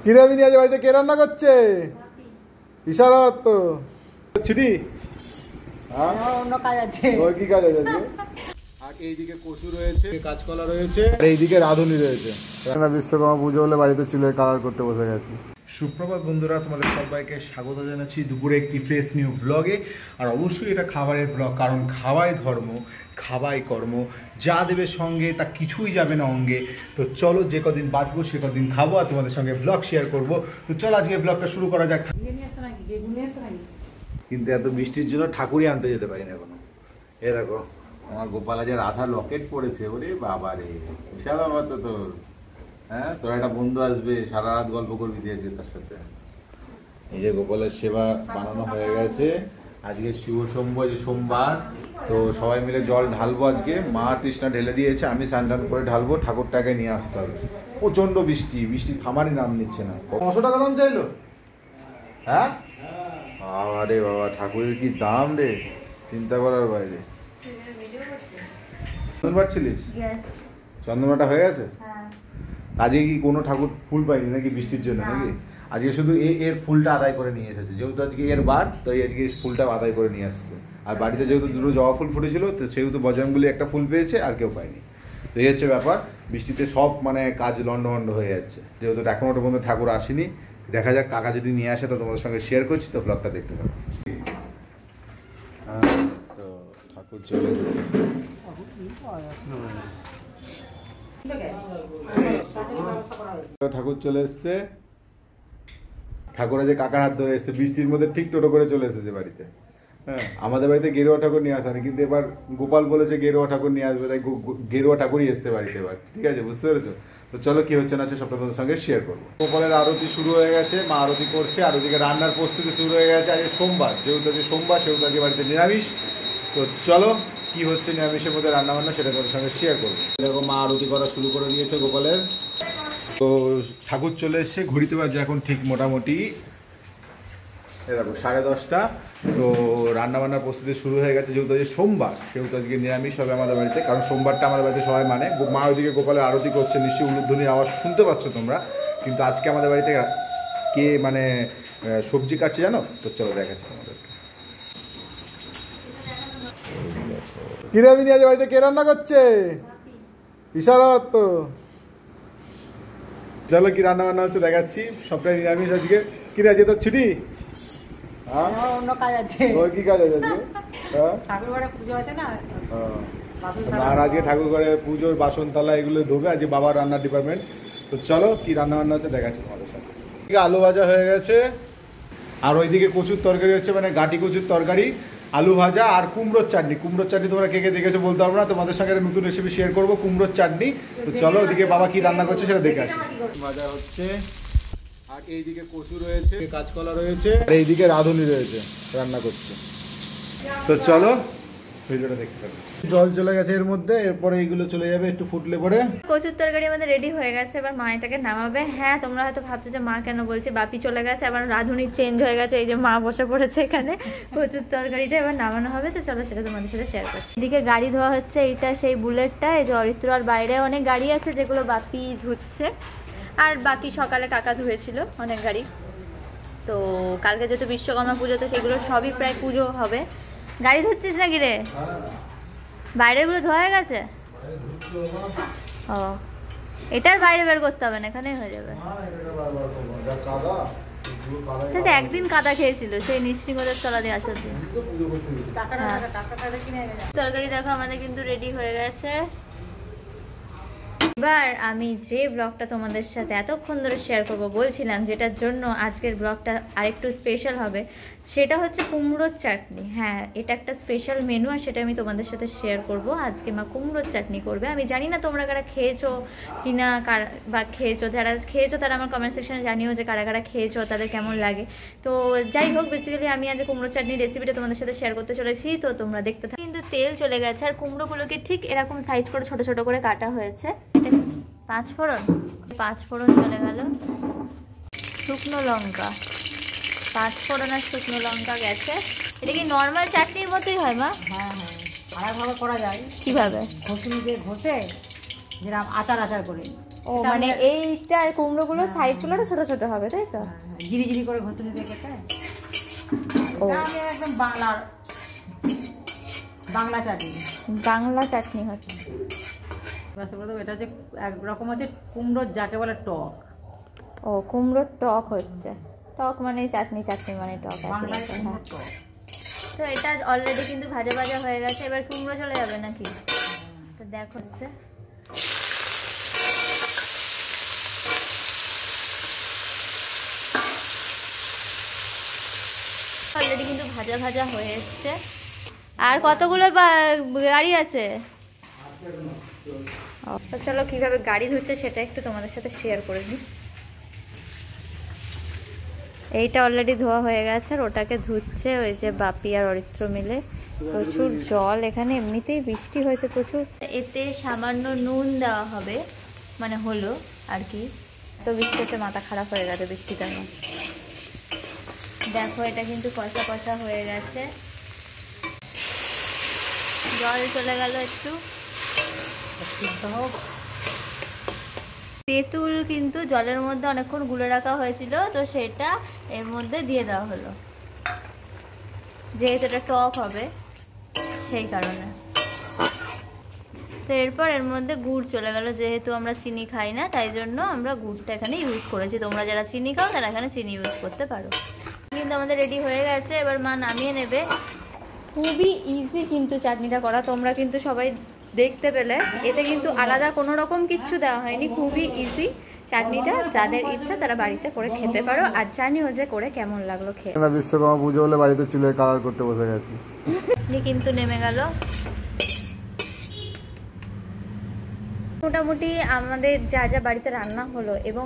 কিরে মিনি আজ বাড়িতে কে রান্না করছে? ইশারত তো ছুটি। অন্য কাজ আছে। ওর কি কাজ আছে? আর এইদিকে কচু রয়েছে, কাঁচকলা রয়েছে, আর এইদিকে রাঁধুনি রয়েছে। বিশ্বকর্মা পুজো হলে বাড়িতে চুলের কালার করতে বসে গেছি। সুপ্রভাত বন্ধুরা, তোমাদের সবাইকে স্বাগত জানাচ্ছি দুপুরে একটি ফ্রেশ নিউ ব্লগে। আর অবশ্যই এটা খাবারের ব্লগ, কারণ খাওয়াই ধর্ম, খাওয়াই কর্ম। যা দেবে সঙ্গে তা কিছুই যাবে না অঙ্গে। তো চলো, যে কদিন বাঁচবো সে কদিন খাবো আর তোমাদের সঙ্গে ব্লগ শেয়ার করবো। তো চলো আজকে ব্লগটা শুরু করা যাক। কিন্তু এত বৃষ্টির জন্য ঠাকুরই আনতে যেতে পারি না এখনো। এ দেখো আমার গোপাল আজ রাধা লকেট পড়েছে। ওরে বাবা রে, বিশাল ব্যাপার তো তোর। হ্যাঁ, তোর একটা বন্ধু আসবে, সারা রাত গল্প করবি দিয়ে তার সাথে। এই যে গোপালের সেবা বানানো হয়ে গেছে। আজকে শিব সোমবার, যে সোমবার, তো সবাই মিলে জল ঢালবো আজকে। মা তৃষ্ণা ঢেলে দিয়েছে, আমি স্নান টান করে ঢালবো। ঠাকুরটাকে নিয়ে আসতে হবে। প্রচন্ড বৃষ্টি, বৃষ্টি থামারই নাম নিচ্ছে না। 500 টাকা দাম চাইলো। হ্যাঁ আরে বাবা, ঠাকুরের কি দাম রে, চিন্তা করার বাইরে। চন্দনবাট ছিলিস? চন্দনবাটা হয়ে গেছে? আজকে কি কোনো ঠাকুর ফুল পাইনি নাকি বৃষ্টির জন্য নাকি? আজকে শুধু এর ফুলটা আদায় করে নিয়ে এসেছে, যেহেতু আজকে এর বার, তো আজকে ফুলটা আদায় করে নিয়ে আসছে। আর বাড়িতে যেহেতু দুটো জবা ফুল ফুটেছিল, তো সেহেতু বজরংবলী একটা ফুল পেয়েছে, আর কেউ পায়নি। তো এই হচ্ছে ব্যাপার। বৃষ্টিতে সব মানে কাজ লন্ডভন্ড হয়ে যাচ্ছে, যেহেতু এখনো পর্যন্ত ঠাকুর আসেনি। দেখা যাক, কাকা যদি নিয়ে আসে তো তোমাদের সঙ্গে শেয়ার করছি, তো ব্লগটা দেখতে থাকো। তো ঠাকুর চলে এসেছে। ঠাকুর চলে এসছে। ঠাকুর যে কাকার হাত ধরে এসছে, বৃষ্টির মধ্যে ঠিক টোটো করে চলে এসেছে বাড়িতে। হ্যাঁ, আমাদের বাড়িতে গেরুয়া ঠাকুর নিয়ে আসেনি, কিন্তু এবার গোপাল বলেছে গেরুয়া ঠাকুর নিয়ে আসবে, তাই গেরুয়া ঠাকুরই এসছে বাড়িতে এবার। ঠিক আছে, বুঝতে পেরেছো? তো চলো, কি হচ্ছে না হচ্ছে সবটা তোমাদের সঙ্গে শেয়ার করবো। গোপালের আরতি শুরু হয়ে গেছে, মা আরতি করছে, আর ওদিকে রান্নার প্রস্তুতি শুরু হয়ে গেছে। আজকে সোমবার, যেহেতু আজকে সোমবার সেহেতু আজকে বাড়িতে নিরামিষ। তো চলো, কি হচ্ছে নিরামিষের মধ্যে রান্না বান্না সেটা তোমাদের সঙ্গে শেয়ার করবো। এরকম মা আরতি করা শুরু করে দিয়েছে গোপালের। তো ঠাকুর চলে এসছে, ঘুরিতে বাজে এখন ঠিক মোটামুটি দেখো 10:30। তো রান্নাবান্নার প্রস্তুতি শুরু হয়ে গেছে, যেহেতু আজকে সোমবার সেহেতু আজকে নিরামিষ হবে আমাদের বাড়িতে, কারণ সোমবারটা আমাদের বাড়িতে সবাই মানে। মা ওইদিকে গোপালের আরতি করছে, নিশ্চয়ই উলুধ্বনির আওয়াজ শুনতে পাচ্ছ তোমরা। কিন্তু আজকে আমাদের বাড়িতে কে মানে সবজি কাটছে জানো? তো চলো দেখাচ্ছি তোমাদেরকে। কিরে মিনি আজ বাড়িতে কে রান্না করছে? ইশারত তো। চলো, কি রান্না বান্না হচ্ছে দেখাচ্ছি। সবটাই নিরামিষ আজকে। কিরে আজকে তোর ছুটি? অন্য কাজ আছে। ওর কি কাজ আছে আজকে? ঠাকুর ঘরে পুজো আছে না। আর আজকে ঠাকুর ঘরে পুজোর বাসন থালা এগুলো ধোবে আজকে বাবার রান্নার ডিপার্টমেন্ট। তো চলো, কি রান্না বান্না হচ্ছে দেখাচ্ছি তোমাদের সাথে। আলু ভাজা হয়ে গেছে, আর ওইদিকে কচুর তরকারি হচ্ছে, মানে গাটি কচুর তরকারি, আলু ভাজা আর কুমড়োর চাটনি। কুমড়োর চাটনি তোমরা কে কে দেখেছো বলতে পারবো না, তোমাদের সঙ্গে একটা নতুন রেসিপি শেয়ার করবো, কুমড়োর চাটনি। তো চলো, ওদিকে বাবা কি রান্না করছে সেটা দেখে আসি। ভাজা হচ্ছে, আর এইদিকে কচু রয়েছে, কাঁচকলা রয়েছে, আর এইদিকে রাঁধুনি রয়েছে, রান্না করছে। তো চলো ভিডিওটা দেখতে থাকো। জল চলে গেছে এর মধ্যে, এরপরে এইগুলো চলে যাবে একটু ফুটলে পরে। কচুর তরকারি আমাদের রেডি হয়ে গেছে, এবার মা এটাকে নামাবে। হ্যাঁ, তোমরা হয়তো ভাবছো যে মা কেন বলছে, বাপি চলে গেছে, আবার রাঁধুনি চেঞ্জ হয়ে গেছে, এই যে মা বসে পড়েছে এখানে। কচুর তরকারিটা এবার নামানো হবে, তো চলো সেটা তোমাদের সাথে শেয়ার করছি। এদিকে গাড়ি ধোয়া হচ্ছে, এইটা সেই বুলেটটা। এই যে অরিত্র, আর বাইরে অনেক গাড়ি আছে যেগুলো বাপি ধুচ্ছে, আর বাকি সকালে কাকা ধুয়েছিল অনেক গাড়ি। তো কালকে যেহেতু বিশ্বকর্মা পুজো, তো সেগুলো সবই প্রায় পুজো হবে। গাড়ি ধুচ্ছিস নাকি রে? বাইরেগুলো ধোয়া হয়ে গেছে? ও, এটার বাইরে বের করতে হবে না, এখানেই হয়ে যাবে। একদিন কাদা খেয়েছিল সেই নৃসিংহদের তলা দিয়ে আসার দিন। তরকারি দেখো আমাদের কিন্তু রেডি হয়ে গেছে। এবার আমি যে ব্লগটা তোমাদের সাথে এতক্ষণ ধরে শেয়ার করবো বলছিলাম, যেটার জন্য আজকের ব্লগটা আরেকটু স্পেশাল হবে, সেটা হচ্ছে কুমড়োর চাটনি। হ্যাঁ, এটা একটা স্পেশাল মেনু, আর সেটা আমি তোমাদের সাথে শেয়ার করব। আজকে মা কুমড়োর চাটনি করবে। আমি জানি না তোমরা কারা খেয়েছো কিনা, বা খেয়েছো, যারা খেয়েছো তারা আমার কমেন্ট সেকশনে জানিও যে কারা কারা খেয়েছো, তাদের কেমন লাগে। তো যাই হোক, বেসিক্যালি আমি আজ কুমড়োর চাটনির রেসিপিটা তোমাদের সাথে শেয়ার করতে চলেছি, তো তোমরা দেখতে থাকো। কিন্তু তেল চলে গেছে, আর কুমড়োগুলোকে ঠিক এরকম সাইজ করে ছোট ছোট করে কাটা হয়েছে। পাঁচফোড়ন চলে গেল, শুকনো লঙ্কা, পাঁচফোড়ন আর শুকনো লঙ্কা গেছে। এটা কি নর্মাল চাটনির মতোই হয় মা? হ্যাঁ হ্যাঁ, আরেকভাবে করা যায়। কিভাবে? ঘষুনি দিয়ে ঘষে যেরকম আচার করে ও মানে এইটা আর কুমড়োগুলোর সাইজগুলো ছোট ছোট হবে তাই তো? জিরি জিরি করে ঘষুনি দিয়ে কেটে। ও। এটা আমি একদম বাংলা চাটনি। বাংলা চাটনি হচ্ছে। এটা হচ্ছে একরকম হচ্ছে কুমড়োর যাকে বলে টক। ও কুমড়োর টক হচ্ছে, টক মানে চাটনি, চাটনি মানে টক। বাংলায় হ্যাঁ। কুমড়োর টক। তো এটা অলরেডি কিন্তু ভাজা ভাজা হয়ে গেছে, এবার কুমড়ো চলে যাবে নাকি? তো দেখো অলরেডি কিন্তু ভাজা ভাজা হয়ে এসছে। আর কতগুলো গাড়ি আছে? তো চলো কিভাবে গাড়ি ধুচ্ছে সেটা একটু তোমাদের সাথে শেয়ার করে দিই। এইটা অলরেডি ধোয়া হয়ে গেছে, আর ওটাকে ধুচ্ছে ওই যে বাপি আর অরিত্র মিলে। প্রচুর জল এখানে, এমনিতেই বৃষ্টি হয়েছে প্রচুর। এতে সামান্য নুন দেওয়া হবে, মানে হলো আর কি। তো বৃষ্টিতে মাথা খারাপ হয়ে গেছে বৃষ্টিটার মধ্যে। দেখো এটা কিন্তু কষা কষা হয়ে গেছে, জল চলে গেল একটু। তেঁতুল কিন্তু জলের মধ্যে অনেকক্ষণ গুলে রাখা হয়েছিল, তো সেটা এর মধ্যে দিয়ে দেওয়া হলো, যেহেতু এটা টক হবে সেই কারণে। তো এরপর এর মধ্যে গুড় চলে গেল, যেহেতু আমরা চিনি খাই না তাই জন্য আমরা গুড়টা এখানে ইউজ করেছি। তোমরা যারা চিনি খাও তারা এখানে চিনি ইউজ করতে পারো। কিন্তু আমাদের রেডি হয়ে গেছে, এবার মা নামিয়ে নেবে। খুবই ইজি কিন্তু চাটনিটা করা, তোমরা কিন্তু সবাই দেখতে পেলে। এতে কিন্তু আলাদা কোনো রকম কিচ্ছু দেওয়া হয়নি, খুবই ইজি চাটনিটা। যাদের ইচ্ছা তারা বাড়িতে করে খেতে পারো। আর জানিও যে করে কেমন লাগলো খেয়ে। বিশ্বকর্মা পুজো হলে বাড়িতে চুলে কালার করতে বসে গেছি। কিন্তু নেমে গেল। মোটামুটি আমাদের যা যা বাড়িতে রান্না হলো, এবং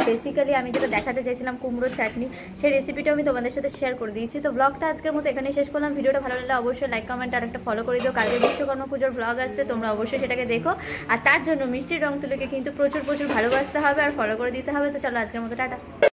বেসিক্যালি আমি যেটা দেখাতে চাইছিলাম কুমড়োর চাটনি, সেই রেসিপিটা আমি তোমাদের সাথে শেয়ার করে দিয়েছি। তো ব্লগটা আজকের মতো এখানেই শেষ করলাম। ভিডিওটা ভালো লাগলে অবশ্যই লাইক কমেন্ট আর একটা ফলো করে দিও। কালকে বিশ্বকর্মা পুজোর ব্লগ আসছে, তোমরা অবশ্যই সেটাকে দেখো। আর তার জন্য মিষ্টির রং তুলিকে কিন্তু প্রচুর প্রচুর ভালোবাসতে হবে আর ফলো করে দিতে হবে। তো চলো আজকের মতো টাটা।